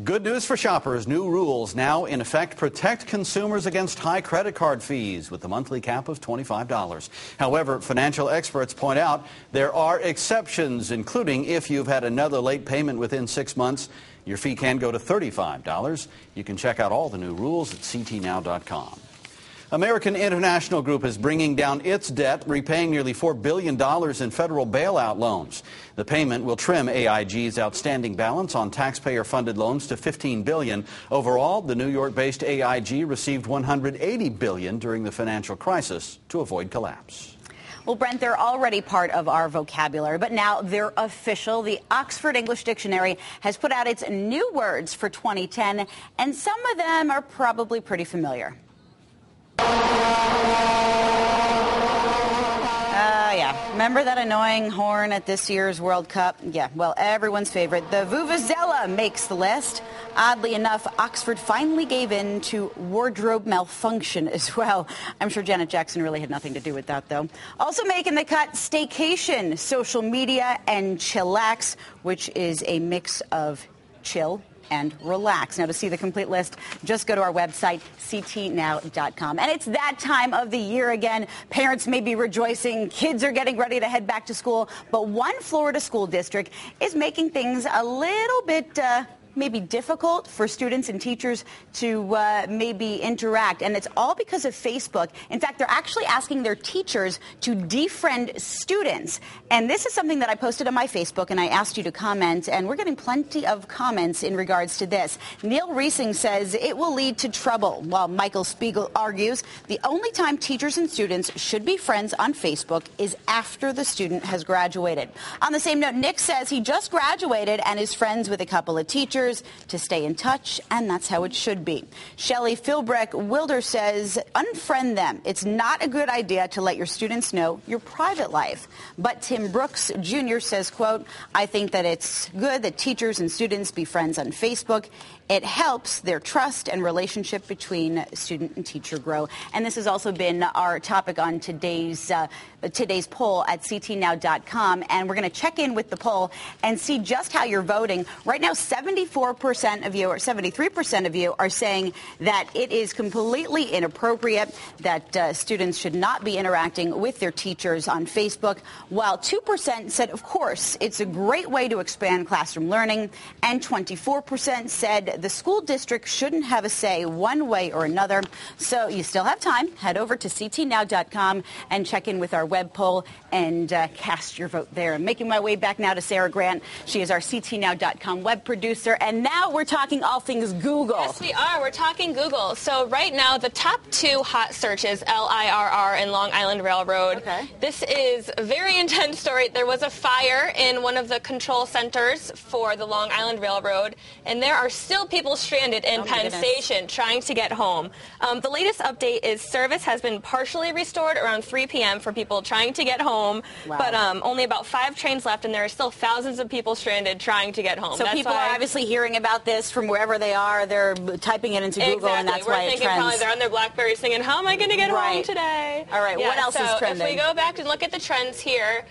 Good news for shoppers. New rules now in effect protect consumers against high credit card fees with the monthly cap of $25. However, financial experts point out there are exceptions, including if you've had another late payment within 6 months. Your fee can go to $35. You can check out all the new rules at ctnow.com. American International Group is bringing down its debt, repaying nearly $4 billion in federal bailout loans. The payment will trim AIG's outstanding balance on taxpayer-funded loans to $15 billion. Overall, the New York-based AIG received $180 billion during the financial crisis to avoid collapse. Well, Brent, they're already part of our vocabulary, but now they're official. The Oxford English Dictionary has put out its new words for 2010, and some of them are probably pretty familiar. Yeah. Remember that annoying horn at this year's World Cup? Yeah, well, everyone's favorite, the Vuvuzela, makes the list. Oddly enough, Oxford finally gave in to wardrobe malfunction as well. I'm sure Janet Jackson really had nothing to do with that, though. Also making the cut, staycation, social media, and chillax, which is a mix of chill and relax. Now, to see the complete list, just go to our website, ctnow.com. And it's that time of the year again. Parents may be rejoicing. Kids are getting ready to head back to school. But one Florida school district is making things a little bit maybe difficult for students and teachers to maybe interact. And it's all because of Facebook. In fact, they're actually asking their teachers to defriend students. And this is something that I posted on my Facebook, and I asked you to comment, and we're getting plenty of comments in regards to this. Neil Reesing says it will lead to trouble, while Michael Spiegel argues the only time teachers and students should be friends on Facebook is after the student has graduated. On the same note, Nick says he just graduated and is friends with a couple of teachers to stay in touch, and that's how it should be. Shelley Philbreck Wilder says, unfriend them. It's not a good idea to let your students know your private life. But Tim Brooks Jr. says, quote, I think that it's good that teachers and students be friends on Facebook. It helps their trust and relationship between student and teacher grow. And this has also been our topic on today's poll at ctnow.com. And we're going to check in with the poll and see just how you're voting. Right now, 74% of you or 73% of you are saying that it is completely inappropriate, that students should not be interacting with their teachers on Facebook, while 2% said, of course, it's a great way to expand classroom learning, and 24% said the school district shouldn't have a say one way or another. So you still have time. Head over to ctnow.com and check in with our web poll and cast your vote there. I'm making my way back now to Sarah Grant. She is our ctnow.com web producer. And now we're talking all things Google. Yes, we are. We're talking Google. So right now, the top two hot searches, LIRR and Long Island Railroad. Okay. This is a very intense story. There was a fire in one of the control centers for the Long Island Railroad, and there are still people stranded in Penn Station trying to get home. The latest update is service has been partially restored around 3 p.m. for people trying to get home, but only about 5 trains left, and there are still thousands of people stranded trying to get home. So people are obviously hearing about this from wherever they are. They're typing it into Google, and that's why it trends. Probably they're on their BlackBerries singing, how am I going to get home today? All right, what else is trending? If we go back and look at the trends here,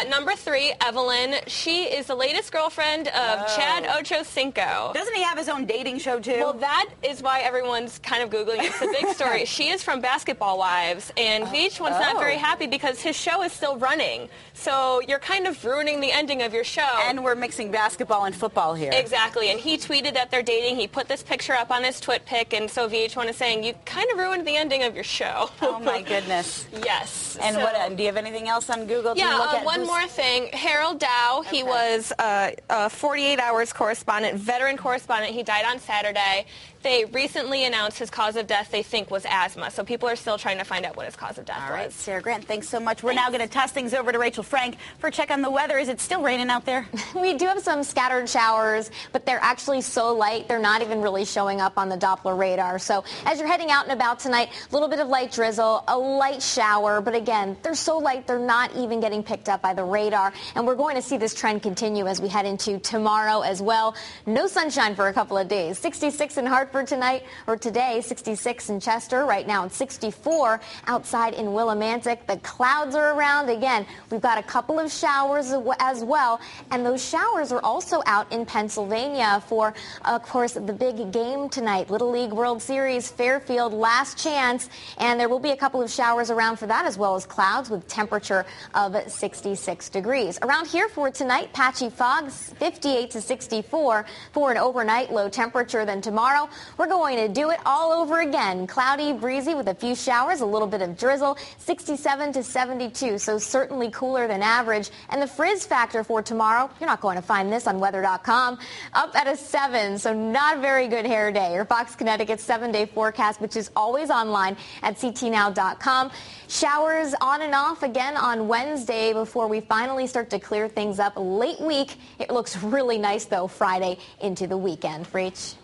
number 3, Evelyn. She is the latest girlfriend of Chad Ochocinco. Doesn't he have his own dating show, too? Well, that is why everyone's kind of Googling. It's a big story. She is from Basketball Wives, and Veach was not very happy because his show is still running. So you're kind of ruining the ending of your show. And we're mixing basketball and football here. Exactly. And he tweeted that they're dating. He put this picture up on his TwitPic, and so VH1 is saying, you kind of ruined the ending of your show. Oh, my goodness. Yes. And what? Do you have anything else on Google to look at? One more thing. Harold Dow, he was a 48 Hours correspondent, veteran correspondent. He died on Saturday. They recently announced his cause of death, they think, was asthma. So people are still trying to find out what his cause of death was. All right, Sarah Grant, thanks so much. We're now going to toss things over to Rachel Frank for a check on the weather. Is it still raining out there? We do have some scattered showers, but they're actually so light, they're not even really showing up on the Doppler radar. So as you're heading out and about tonight, a little bit of light drizzle, a light shower. But again, they're so light, they're not even getting picked up by the radar. And we're going to see this trend continue as we head into tomorrow as well. No sunshine for a couple of days. 66 in Hartford. for tonight or today. 66 in Chester, right now it's 64 outside in Willimantic. The clouds are around. Again, we've got a couple of showers as well, and those showers are also out in Pennsylvania for, of course, the big game tonight. Little League World Series, Fairfield, last chance, and there will be a couple of showers around for that, as well as clouds with temperature of 66 degrees. Around here for tonight, patchy fog, 58 to 64 for an overnight low temperature. Then tomorrow, we're going to do it all over again. Cloudy, breezy with a few showers, a little bit of drizzle, 67 to 72, so certainly cooler than average. And the frizz factor for tomorrow, you're not going to find this on weather.com, up at a 7, so not a very good hair day. Your Fox Connecticut's 7-day forecast, which is always online at ctnow.com. Showers on and off again on Wednesday before we finally start to clear things up late week. It looks really nice, though, Friday into the weekend. Reach.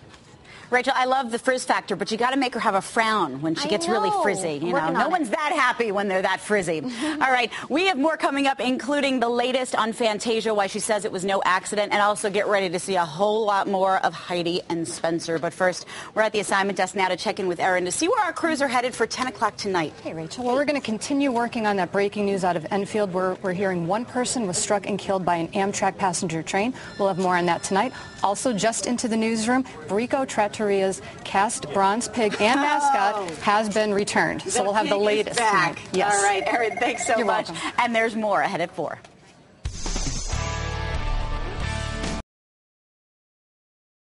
Rachel, I love the frizz factor, but you got to make her have a frown when she gets really frizzy. You know, no one's that happy when they're that frizzy. All right, we have more coming up, including the latest on Fantasia, why she says it was no accident, and also get ready to see a whole lot more of Heidi and Spencer. But first, we're at the assignment desk now to check in with Erin to see where our crews are headed for 10 o'clock tonight. Hey, Rachel. Well, we're going to continue working on that breaking news out of Enfield. We're hearing one person was struck and killed by an Amtrak passenger train. We'll have more on that tonight. Also, just into the newsroom, Brico Trattoria's cast bronze pig and mascot has been returned. So we'll have the latest. Back. Yes. All right, Erin, thanks so You're much. welcome. And there's more ahead at 4.